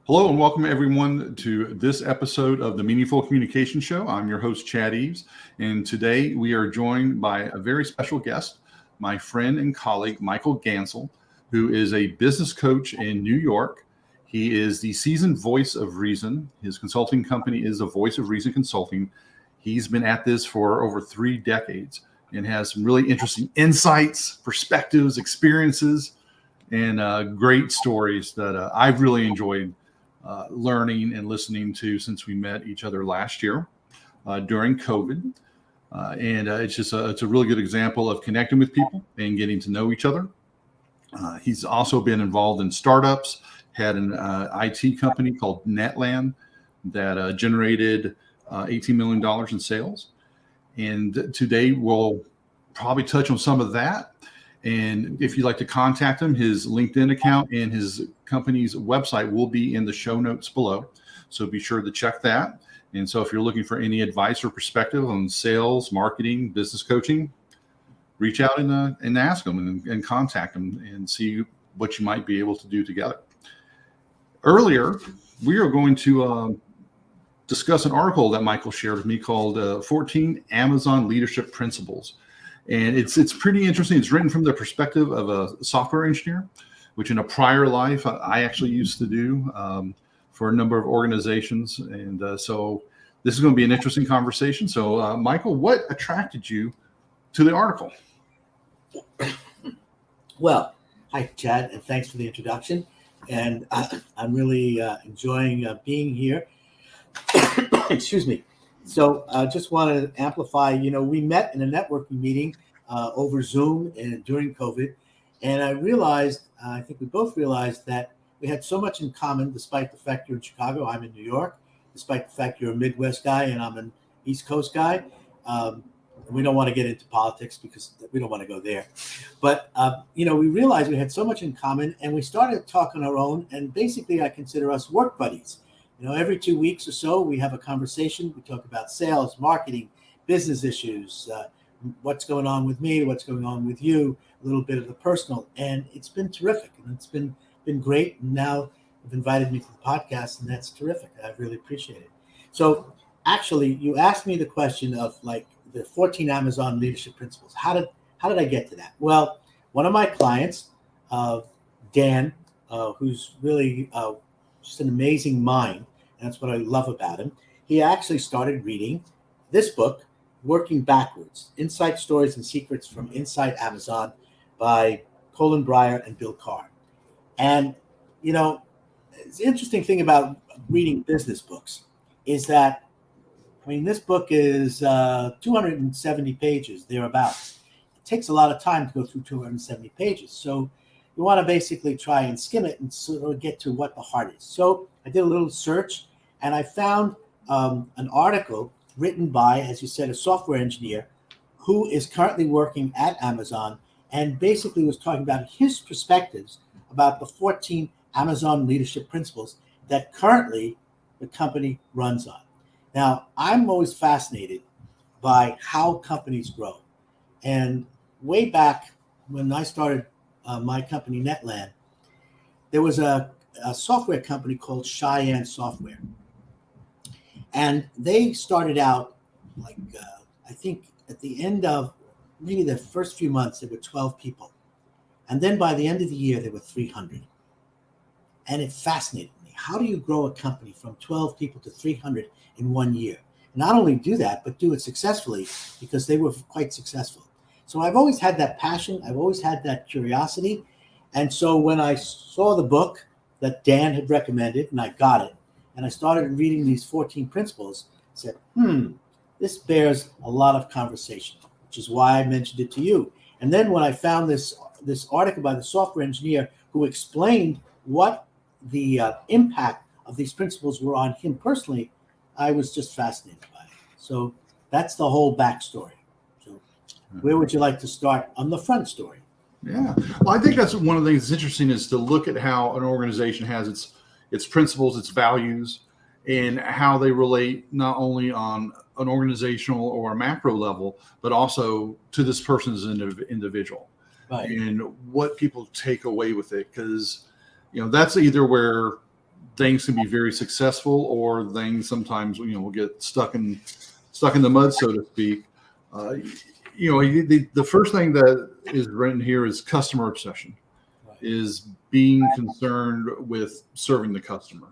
Hello and welcome everyone to this episode of the Meaningful Communication Show. I'm your host, Chad Eves, and today we are joined by a very special guest, my friend and colleague, Michael Gansel, who is a business coach in New York. He is the seasoned voice of reason. His consulting company is the Voice of Reason Consulting. He's been at this for over 3 decades and has some really interesting insights, perspectives, experiences, and great stories that I've really enjoyed learning and listening to since we met each other last year during COVID. It's a really good example of connecting with people and getting to know each other. He's also been involved in startups, had an IT company called Netland that generated $18 million in sales. And today we'll probably touch on some of that. And if you'd like to contact him, his LinkedIn account and his company's website will be in the show notes below. So be sure to check that. And so if you're looking for any advice or perspective on sales, marketing, business coaching, reach out and ask him and contact him and see what you might be able to do together. Earlier, we are going to discuss an article that Michael shared with me called 14 Amazon Leadership Principles. And it's pretty interesting. It's written from the perspective of a software engineer, which in a prior life I actually used to do for a number of organizations. And so this is going to be an interesting conversation. So Michael, what attracted you to the article? Well, hi, Chad, and thanks for the introduction. And I'm really enjoying being here. Excuse me. So I just want to amplify, we met in a networking meeting over Zoom during COVID. And I realized, I think we both realized that we had so much in common, despite the fact you're in Chicago, I'm in New York, despite the fact you're a Midwest guy and I'm an East Coast guy. We don't want to get into politics because we don't want to go there. But, we realized we had so much in common and we started talking our own. And basically, I consider us work buddies. Every 2 weeks or so, we have a conversation. We talk about sales, marketing, business issues, what's going on with me, what's going on with you, a little bit of the personal. And it's been terrific. And it's been great. And now you've invited me to the podcast, and that's terrific. I really appreciate it. So actually, you asked me the question of like the 14 Amazon leadership principles. How did I get to that? Well, one of my clients, Dan, who's really just an amazing mind. And that's what I love about him. He actually started reading this book, Working Backwards, Inside Stories and Secrets from Inside Amazon by Colin Breyer and Bill Carr. And, it's the interesting thing about reading business books is that, this book is 270 pages, thereabouts. It takes a lot of time to go through 270 pages. So you want to basically try and skim it and sort of get to what the heart is. So I did a little search and I found an article written by, as you said, a software engineer who is currently working at Amazon and basically was talking about his perspectives about the 14 Amazon leadership principles that currently the company runs on. Now, I'm always fascinated by how companies grow. And way back when I started my company, Netland, there was a software company called Cheyenne Software. And they started out I think at the end of maybe the first few months, there were 12 people. And then by the end of the year, there were 300. And it fascinated me. How do you grow a company from 12 people to 300 in 1 year? And not only do that, but do it successfully because they were quite successful. So I've always had that passion. I've always had that curiosity. And so when I saw the book that Dan had recommended and I got it and I started reading these 14 principles, I said, this bears a lot of conversation, which is why I mentioned it to you. And then when I found this article by the software engineer who explained what the impact of these principles were on him personally, I was just fascinated by it. So that's the whole backstory. Where would you like to start on the front story? Yeah. Well, I think that's one of the things that's interesting is to look at how an organization has its principles, its values, and how they relate not only on an organizational or a macro level, but also to this person as an individual. Right. And what people take away with it. Because, that's either where things can be very successful, or things sometimes will get stuck in the mud, so to speak. Uh, the first thing that is written here is customer obsession, Right. is being concerned with serving the customer.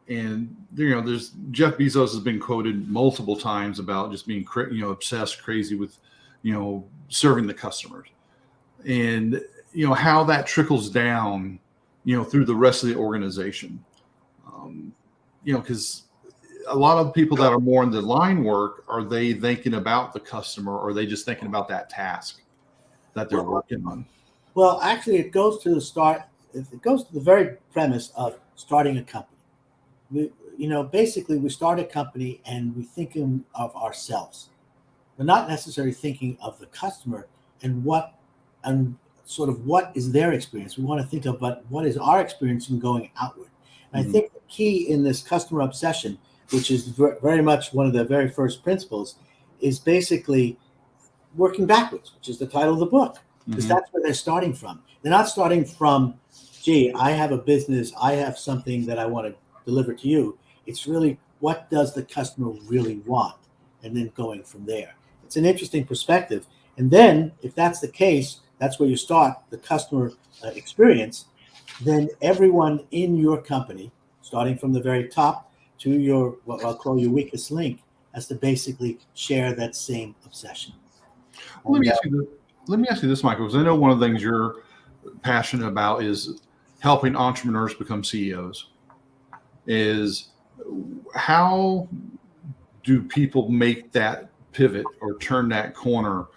And there's Jeff Bezos has been quoted multiple times about just being obsessed, crazy with serving the customers, and how that trickles down through the rest of the organization. Because a lot of people that are more in the line work, are they thinking about the customer, or are they just thinking about that task that they're working on? Well, actually, it goes to the start. It goes to the very premise of starting a company. Basically, we start a company and we're thinking of ourselves. We're not necessarily thinking of the customer and sort of what is their experience. We want to think about what is our experience in going outward. And I think the key in this customer obsession, which is very much one of the very first principles, is basically working backwards, which is the title of the book, because that's where they're starting from. They're not starting from, gee, I have a business, I have something that I want to deliver to you. It's really, what does the customer really want? And then going from there. It's an interesting perspective. And then if that's the case, that's where you start the customer experience. Then everyone in your company, starting from the very top to your, what I'll call your weakest link, has to basically share that same obsession. Let me ask you this, Michael, because I know one of the things you're passionate about is helping entrepreneurs become CEOs. Is how do people make that pivot or turn that corner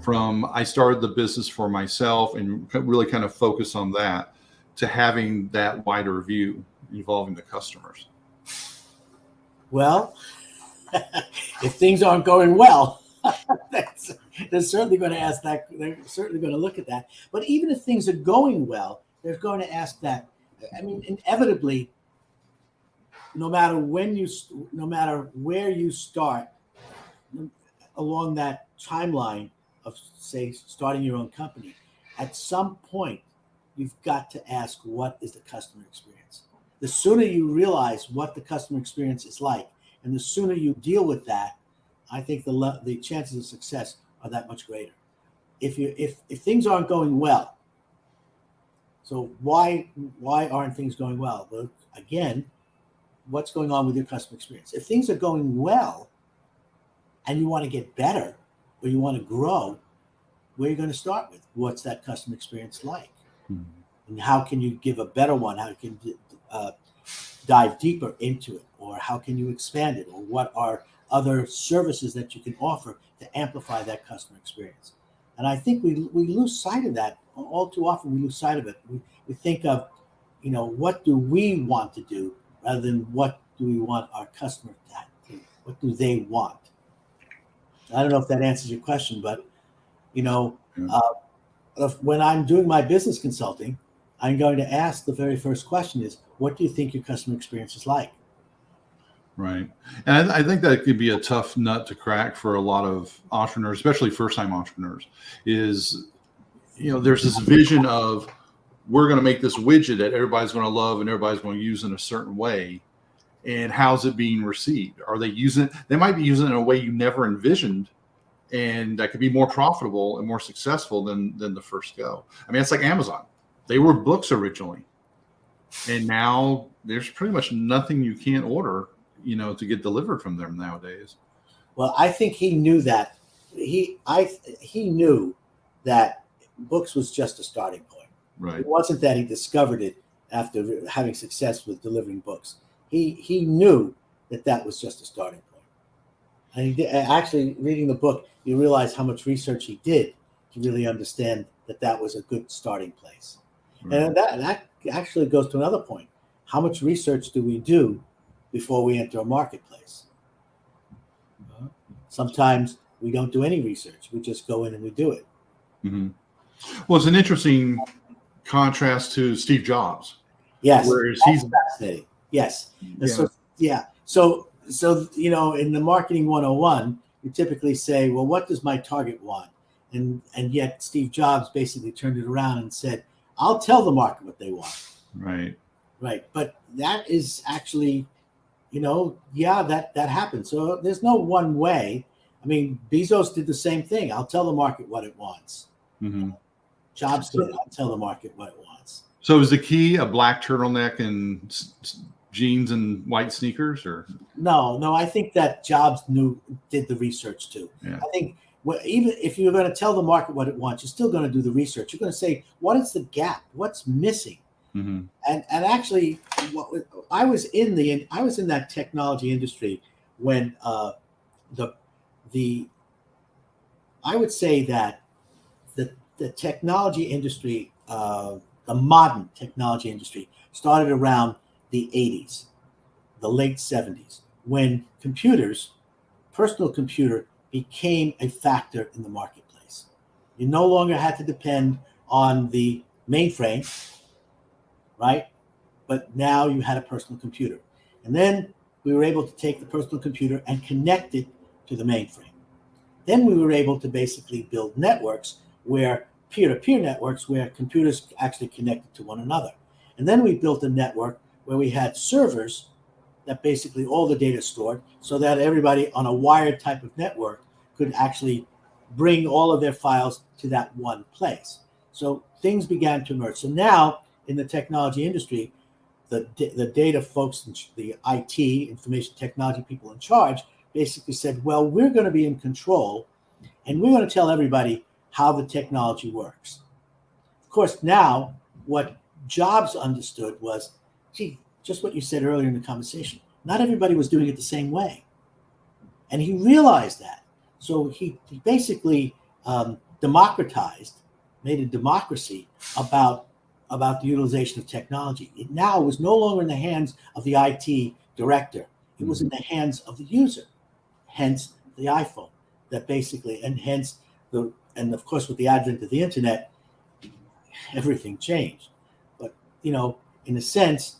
from I started the business for myself and really kind of focus on that, to having that wider view involving the customers? Well, if things aren't going well, they're certainly going to ask that. They're certainly going to look at that. But even if things are going well, they're going to ask that. I mean, inevitably, no matter where you start along that timeline of, say, starting your own company, at some point, you've got to ask, what is the customer experience? The sooner you realize what the customer experience is like, and the sooner you deal with that, I think the chances of success are that much greater. If things aren't going well, so why aren't things going well? Well, again, what's going on with your customer experience? If things are going well and you want to get better or you want to grow, where are you going to start with? What's that customer experience like? And how can you give a better one? How can you dive deeper into it? Or how can you expand it? Or what are other services that you can offer to amplify that customer experience? And I think we lose sight of that. All too often we lose sight of it. We think of, what do we want to do rather than what do we want our customer to do? What do they want? I don't know if that answers your question, but, when I'm doing my business consulting, I'm going to ask the very first question is, what do you think your customer experience is like? Right. And I think that could be a tough nut to crack for a lot of entrepreneurs, especially first-time entrepreneurs, is, there's this vision of, we're going to make this widget that everybody's going to love and everybody's going to use in a certain way. And how's it being received? Are they using it? They might be using it in a way you never envisioned, and that could be more profitable and more successful than the first go. I mean, it's like Amazon. They were books originally, and now there's pretty much nothing you can't order, to get delivered from them nowadays. Well, I think he knew that. He knew that books was just a starting point. Right. It wasn't that he discovered it after having success with delivering books. He knew that was just a starting point. And he did, actually, reading the book, you realize how much research he did to really understand that was a good starting place. Right. And that actually goes to another point. How much research do we do before we enter a marketplace? Sometimes we don't do any research. We just go in and we do it. Mm-hmm. Well, it's an interesting contrast to Steve Jobs. Yes. Whereas he's fascinating. Yes. Yeah. So, in the marketing 101, you typically say, well, what does my target want? And yet Steve Jobs basically turned it around and said, I'll tell the market what they want. Right. Right. But that is actually, yeah, that happens. So there's no one way. I mean, Bezos did the same thing. I'll tell the market what it wants. Mm-hmm. Jobs did. I'll tell the market what it wants. So is the key a black turtleneck and jeans and white sneakers, or No. I think that Jobs did the research too. Yeah. I think even if you're going to tell the market what it wants, you're still going to do the research. You're going to say, what is the gap? What's missing? Mm-hmm. And actually, I was in that technology industry when I would say that the technology industry, the modern technology industry, started around the 80s, the late 70s, when personal computer became a factor in the marketplace. You no longer had to depend on the mainframe, right? But now you had a personal computer. And then we were able to take the personal computer and connect it to the mainframe. Then we were able to basically build networks where peer-to-peer networks where computers actually connected to one another. And then we built a network where we had servers that basically all the data stored so that everybody on a wired type of network could actually bring all of their files to that one place. So things began to emerge. So now in the technology industry, the data folks, the IT, information technology people in charge, basically said, well, we're going to be in control and we're going to tell everybody how the technology works. Of course, now what Jobs understood was, just what you said earlier in the conversation, not everybody was doing it the same way. And he realized that. So he basically democratized, made a democracy about the utilization of technology. It now was no longer in the hands of the IT director. It was in the hands of the user, hence the iPhone, that basically, and of course, with the advent of the internet, everything changed. But, in a sense,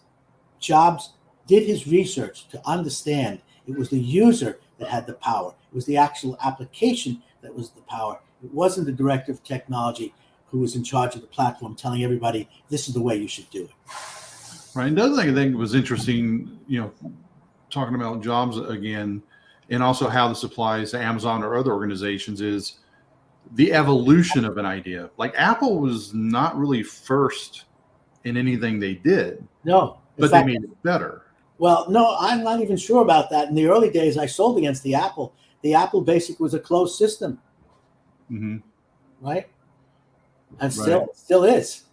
Jobs did his research to understand it was the user that had the power. It was the actual application that was the power. It wasn't the director of technology who was in charge of the platform telling everybody this is the way you should do it. Right. And the other thing I think was interesting, talking about Jobs again, and also how this applies to Amazon or other organizations, is the evolution of an idea. Like Apple was not really first in anything they did. No. But they made it better. Well, no, I'm not even sure about that. In the early days, I sold against the Apple. The Apple Basic was a closed system. Mm-hmm. Right? And still is.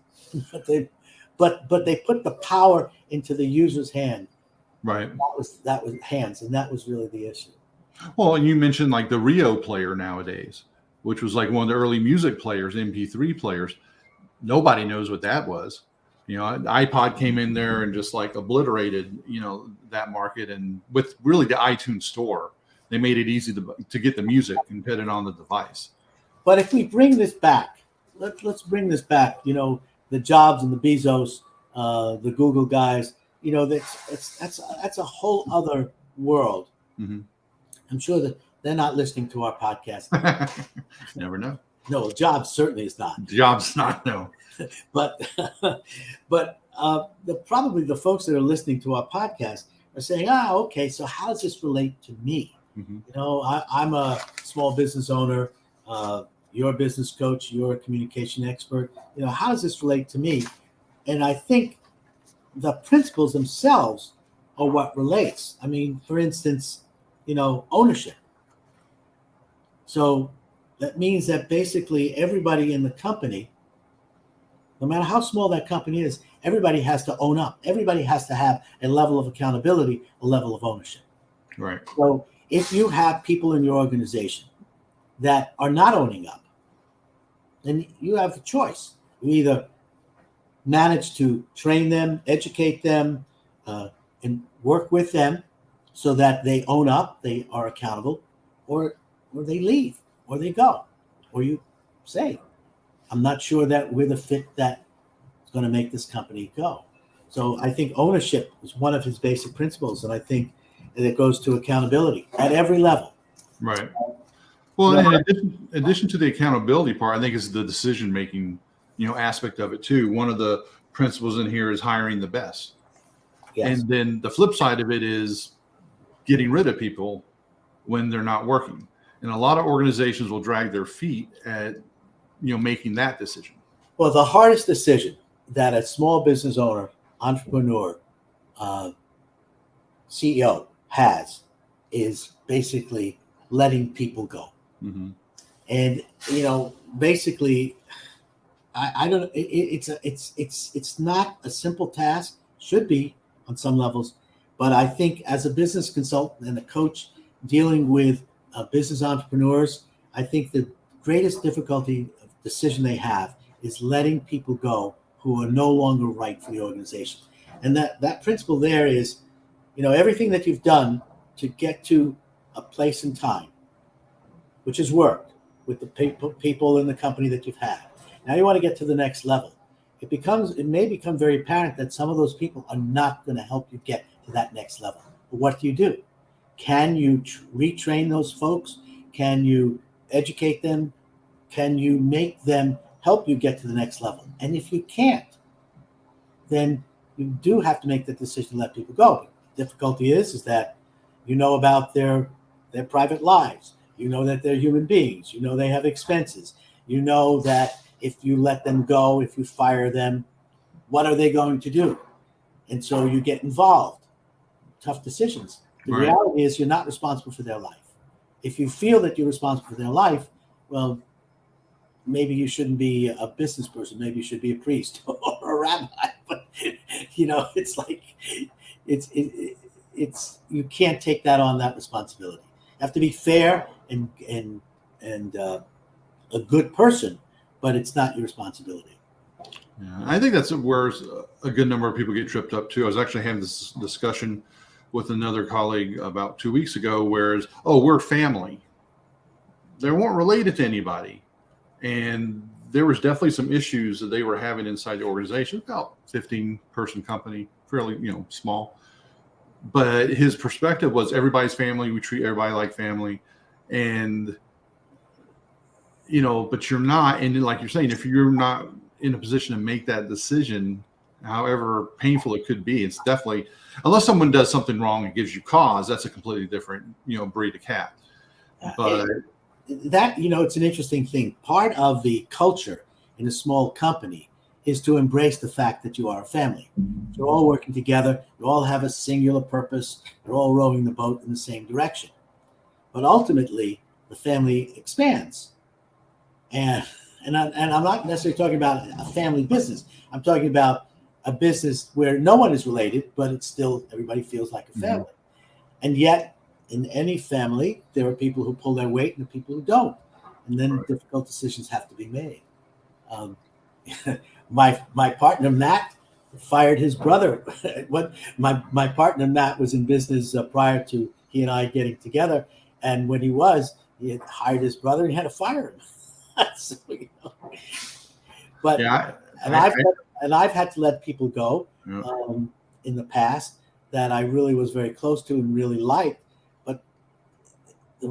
But they put the power into the user's hand. Right. That was hands, and that was really the issue. Well, and you mentioned like the Rio player nowadays, which was like one of the early music players, MP3 players. Nobody knows what that was. iPod came in there and just like obliterated, that market. And with really the iTunes store, they made it easy to get the music and put it on the device. But if we bring this back, let's bring this back, the Jobs and the Bezos, the Google guys, that's a whole other world. Mm-hmm. I'm sure that they're not listening to our podcast. Never know. No, Jobs certainly is not. Jobs not, no. But probably the folks that are listening to our podcast are saying, okay, so how does this relate to me? Mm-hmm. I'm a small business owner. You're a business coach. You're a communication expert. How does this relate to me? And I think the principles themselves are what relates. I mean, for instance, ownership. So that means that basically everybody in the company, no matter how small that company is, everybody has to own up. Everybody has to have a level of accountability, a level of ownership. Right. So if you have people in your organization that are not owning up, then you have a choice. You either manage to train them, educate them, and work with them so that they own up, they are accountable, or they leave, or they go, or you say, I'm not sure that we're the fit that is going to make this company go. So I think ownership is one of his basic principles, and I think that it goes to accountability at every level. Right. Well, in addition to the accountability part, I think is the decision-making, aspect of it too. One of the principles in here is hiring the best. Yes. And then the flip side of it is getting rid of people when they're not working. And a lot of organizations will drag their feet at, making that decision. Well, the hardest decision that a small business owner, entrepreneur, CEO has is basically letting people go. Mm-hmm. And basically, I don't. It's not a simple task. Should be on some levels, but I think as a business consultant and a coach dealing with business entrepreneurs, I think the greatest difficulty of decision they have is letting people go who are no longer right for the organization. And that principle there is, everything that you've done to get to a place in time, which has worked with the people in the company that you've had. Now you want to get to the next level. It may become very apparent that some of those people are not going to help you get to that next level. But what do? Can you retrain those folks? Can you educate them? Can you make them help you get to the next level? And if you can't, then you do have to make the decision to let people go. The difficulty is that about their private lives. That they're human beings. They have expenses. That if you let them go, if you fire them, what are they going to do? And so you get involved. Tough decisions. The Right. reality is you're not responsible for their life. If you feel that you're responsible for their life, well, maybe you shouldn't be a business person. Maybe you should be a priest or a rabbi. But it's like it's you can't take that on, that responsibility. You have to be fair and a good person, but it's not your responsibility. Yeah, I think that's where a good number of people get tripped up too. I was actually having this discussion with another colleague about 2 weeks ago, whereas, we're family. They weren't related to anybody. And there was definitely some issues that they were having inside the organization, about 15-person company, fairly, small. But his perspective was everybody's family. We treat everybody like family. And, but you're not. And like you're saying, if you're not in a position to make that decision, however painful it could be, it's definitely, unless someone does something wrong and gives you cause, that's a completely different, breed of cat. But that, it's an interesting thing. Part of the culture in a small company is to embrace the fact that you are a family. You're all working together. You all have a singular purpose. You're all rowing the boat in the same direction. But ultimately, the family expands. And I'm not necessarily talking about a family business. I'm talking about a business where no one is related, but it's still, everybody feels like a family. Mm-hmm. And yet, in any family, there are people who pull their weight and the people who don't. And then Right. Difficult decisions have to be made. My partner, Matt, fired his brother. My partner, Matt, was in business prior to he and I getting together. And when he had hired his brother and he had to fire him. So, But yeah, I've had to let people go yeah. In the past that I really was very close to and really liked, but they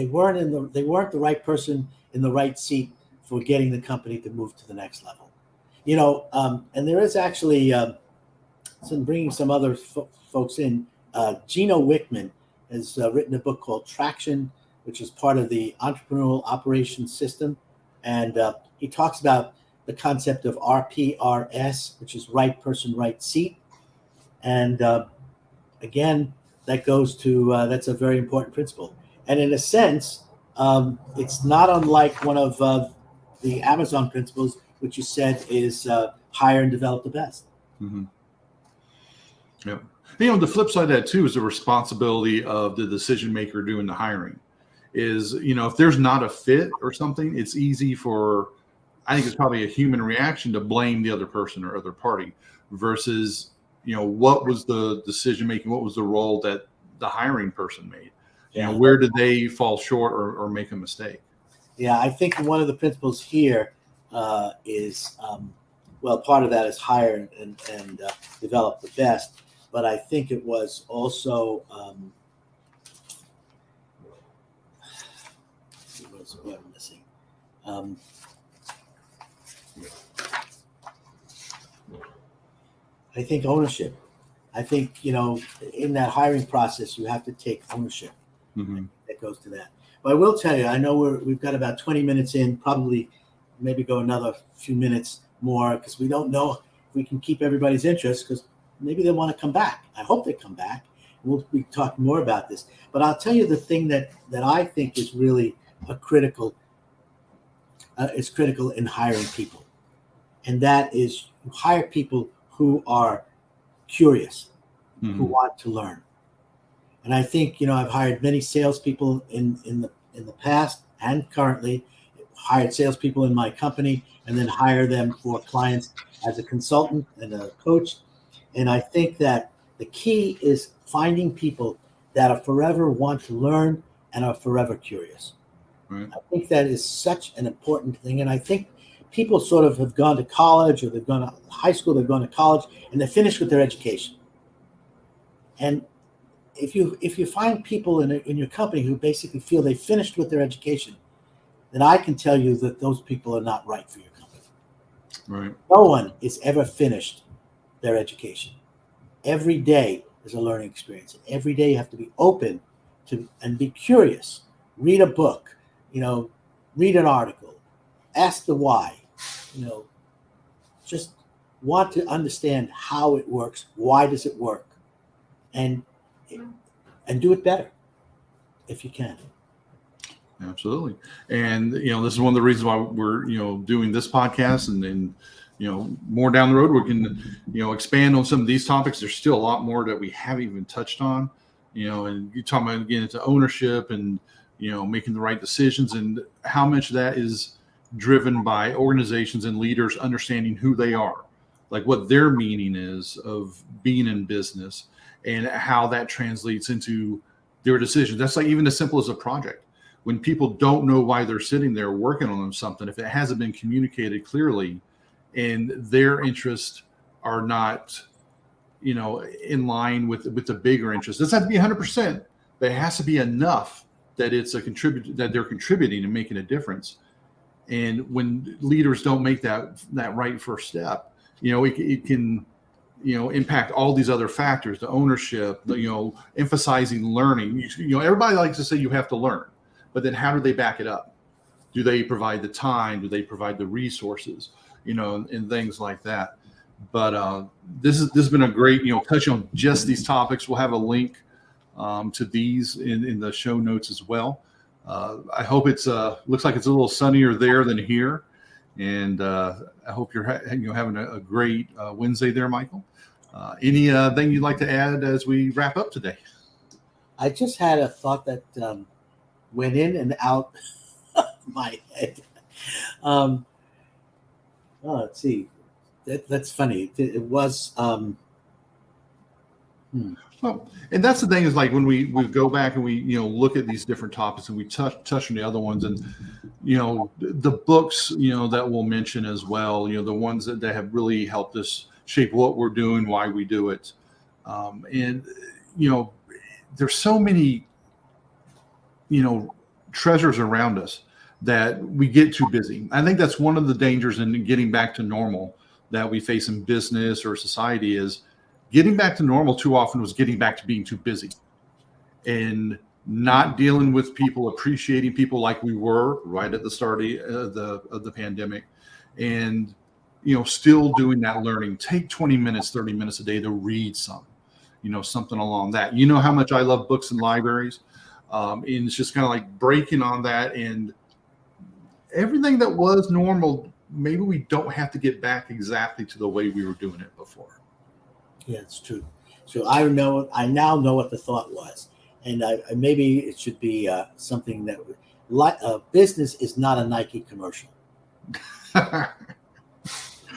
weren't the right person in the right seat for getting the company to move to the next level. And there is actually bringing some other folks in. Gino Wickman has written a book called Traction, which is part of the Entrepreneurial Operations System, and he talks about the concept of RPRS, which is right person, right seat. And again, that goes to that's a very important principle. And in a sense, it's not unlike one of the Amazon principles, which you said is hire and develop the best. Mm-hmm. Yeah. The flip side of that too is the responsibility of the decision maker doing the hiring. Is, if there's not a fit or something, it's easy for, I think it's probably a human reaction to blame the other person or other party versus, what was the decision making? What was the role that the hiring person made? Yeah. Where did they fall short or make a mistake? Yeah, I think one of the principles here is, part of that is hire and develop the best. But I think it was also, what I'm missing. I think ownership. I think, in that hiring process, you have to take ownership. Mm-hmm. That goes to that. But I will tell you, I know we've got about 20 minutes in, probably maybe go another few minutes more, because we don't know if we can keep everybody's interest, because maybe they want to come back. I hope they come back. We'll be talking more about this. But I'll tell you the thing that I think is really critical in hiring people. And that is, you hire people who are curious, Mm-hmm. who want to learn. And I think, I've hired many salespeople in the past and currently, hired salespeople in my company, and then hire them for clients as a consultant and a coach. And I think that the key is finding people that are forever want to learn and are forever curious. Right. I think that is such an important thing. And I think people sort of have gone to college, or they've gone to high school, they've gone to college, and they're finished with their education. And if you find people in your company who basically feel they finished with their education, then I can tell you that those people are not right for your company. Right. No one is ever finished their education. Every day is a learning experience. And every day you have to be open to and be curious. Read a book, read an article, ask the why, just want to understand how it works, why does it work, and do it better if you can. Absolutely. And, this is one of the reasons why we're, doing this podcast, and more down the road, we can, expand on some of these topics. There's still a lot more that we haven't even touched on, and you're talking about, again, it's ownership and, making the right decisions, and how much of that is driven by organizations and leaders understanding who they are, like what their meaning is of being in business, and how that translates into their decisions. That's like even as simple as a project. When people don't know why they're sitting there working on something, if it hasn't been communicated clearly and their interests are not, in line with the bigger interest, it doesn't have to be 100%, but it has to be enough that it's that they're contributing and making a difference. And when leaders don't make that right first step, it can, impact all these other factors, the ownership, emphasizing learning. Everybody likes to say you have to learn, but then how do they back it up? Do they provide the time? Do they provide the resources? And things like that. But this has been a great, touch on just these topics. We'll have a link to these in the show notes as well. I hope it's looks like it's a little sunnier there than here, and I hope you're having a great Wednesday there, Michael. Anything you'd like to add as we wrap up today? I just had a thought that went in and out of my head. Let's see. That's funny. It was. Well, and that's the thing is, like, when we go back and we look at these different topics, and we touch on the other ones, and the books that we'll mention as well, the ones that have really helped us shape what we're doing, why we do it, and there's so many treasures around us that we get too busy. I think that's one of the dangers in getting back to normal that we face in business or society, is getting back to normal too often was getting back to being too busy and not dealing with people, appreciating people like we were right at the start of the pandemic, and still doing that learning. Take 20 minutes, 30 minutes a day to read something along that. How much I love books and libraries, and it's just kind of like breaking on that, and everything that was normal, maybe we don't have to get back exactly to the way we were doing it before. Yeah, it's true. So I now know what the thought was, and maybe it should be something that, business is not a Nike commercial.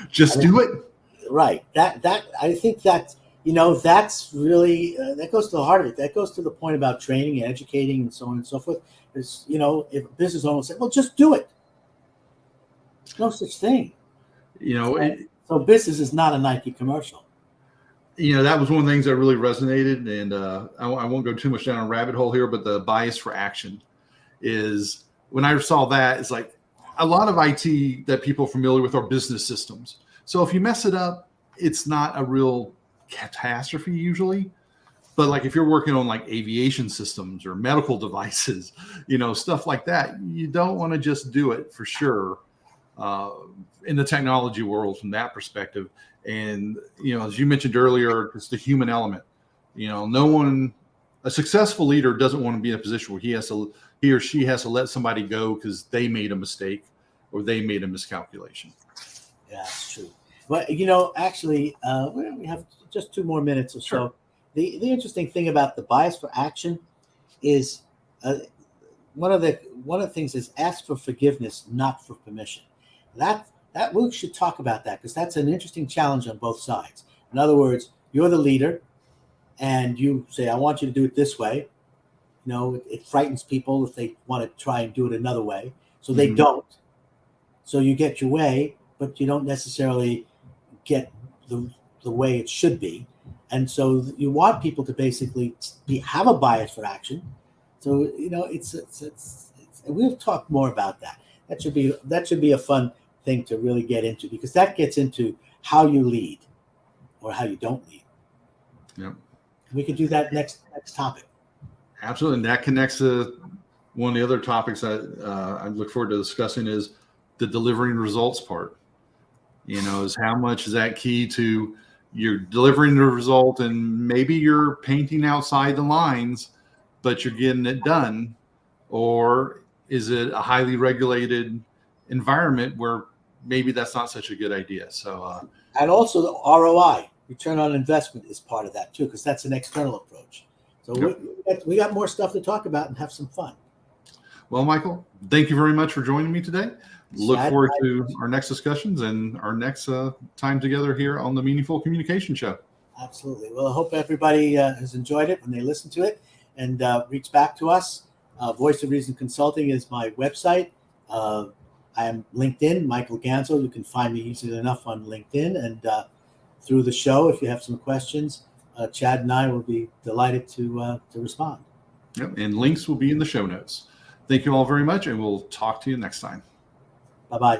Just do it. Right. That I think that that's really that goes to the heart of it. That goes to the point about training and educating and so on and so forth. Is if a business owner said, "Well, just do it," there's no such thing. So business is not a Nike commercial. That was one of the things that really resonated, and I won't go too much down a rabbit hole here, but the bias for action is, when I saw that, it's like a lot of IT that people are familiar with are business systems. So if you mess it up, it's not a real catastrophe usually. But like if you're working on like aviation systems or medical devices, stuff like that, you don't want to just do it for sure in the technology world from that perspective. And, as you mentioned earlier, it's the human element. A successful leader doesn't want to be in a position where he or she has to let somebody go because they made a mistake or they made a miscalculation. Yeah, that's true. But, actually, we have just 2 more minutes or so. Sure. The interesting thing about the bias for action is one of the things is ask for forgiveness, not for permission. That we should talk about that, because that's an interesting challenge on both sides. In other words, you're the leader and you say, I want you to do it this way. It frightens people if they want to try and do it another way. So they don't. So you get your way, but you don't necessarily get the way it should be. And so you want people to basically have a bias for action. So, it's we'll talk more about that. That should be a fun thing to really get into, because that gets into how you lead or how you don't lead. Yep. We could do that next topic. Absolutely. And that connects to one of the other topics that I look forward to discussing is the delivering results part. Is how much is that key to you're delivering the result, and maybe you're painting outside the lines, but you're getting it done? Or is it a highly regulated environment where maybe that's not such a good idea? So, and also the ROI, return on investment, is part of that too, because that's an external approach. So yep. we got more stuff to talk about and have some fun. Well, Michael, thank you very much for joining me today. Look forward to our next discussions and our next time together here on the Meaningful Communication Show. Absolutely. Well, I hope everybody has enjoyed it when they listen to it, and reach back to us. Voice of Reason Consulting is my website. I am LinkedIn, Michael Gansel. You can find me easily enough on LinkedIn. And through the show, if you have some questions, Chad and I will be delighted to respond. Yep, and links will be in the show notes. Thank you all very much, and we'll talk to you next time. Bye-bye.